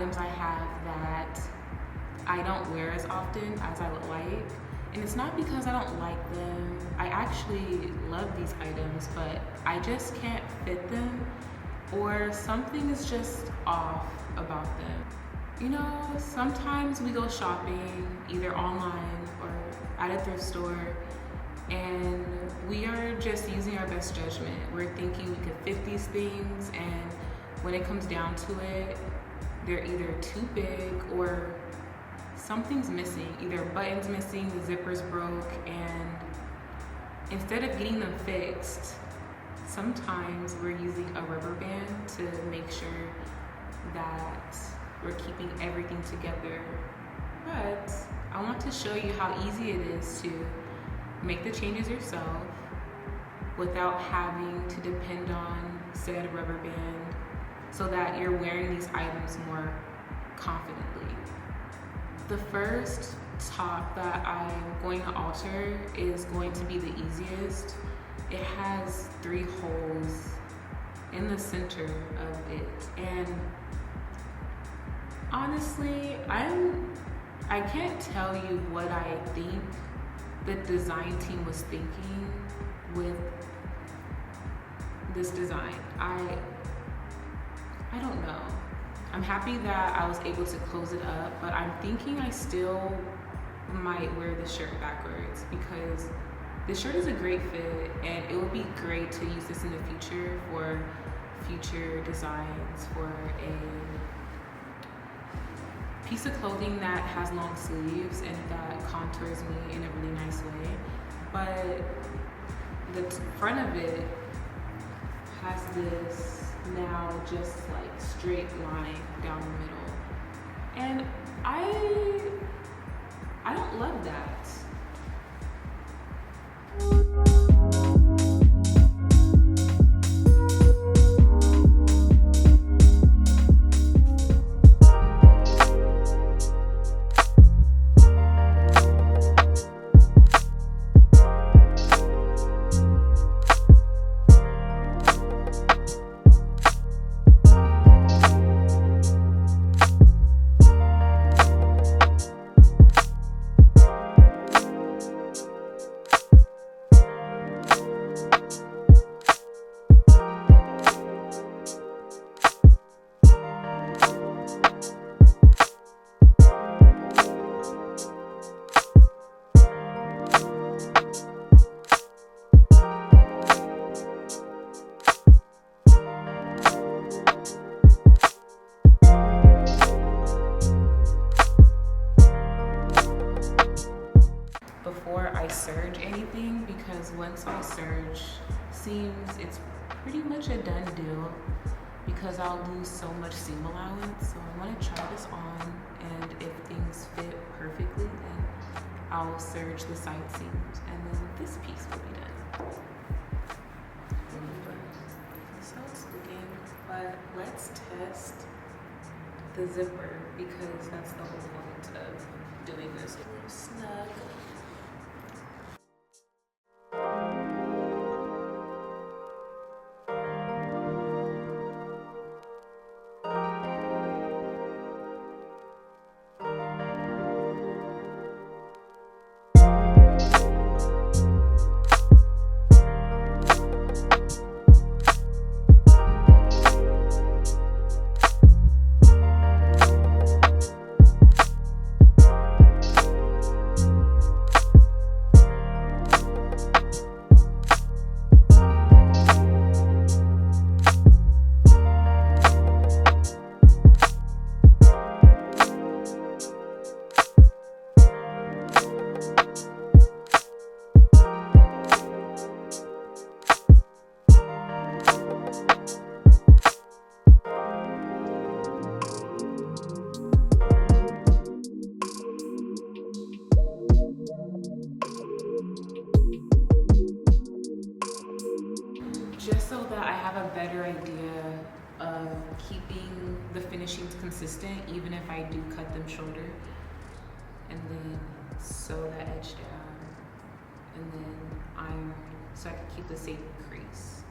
items I have that I don't wear as often as I would like. And it's not because I don't like them. I actually love these items, but I just can't fit them, or something is just off about them. You know, sometimes we go shopping either online or at a thrift store, and we are just using our best judgment. We're thinking we could fit these things, and when it comes down to it, they're either too big or something's missing. Either a button's missing, the zipper's broke, and instead of getting them fixed, sometimes we're using a rubber band to make sure that we're keeping everything together. But I want to show you how easy it is to make the changes yourself without having to depend on said rubber band, so that you're wearing these items more confidently. The first top that I'm going to alter is going to be the easiest. It has 3 holes in the center of it, and honestly, I can't tell you what I think the design team was thinking with this design. I don't know. I'm happy that I was able to close it up, but I'm thinking I still might wear the shirt backwards, because this shirt is a great fit and it would be great to use this in the future for future designs, for a piece of clothing that has long sleeves and that contours me in a really nice way. But the front of it has this now just like straight line down the middle, and I don't love that. Before I serge anything, because once I serge seams, it's pretty much a done deal, because I'll lose so much seam allowance. So I want to try this on, and if things fit perfectly, then I'll serge the side seams, and then this piece will be done. So it's looking, but let's test the zipper, because that's the whole point of doing this. Snug. Just so that I have a better idea of keeping the finishings consistent, even if I do cut them shorter, and then sew that edge down, and then iron so I can keep the same crease.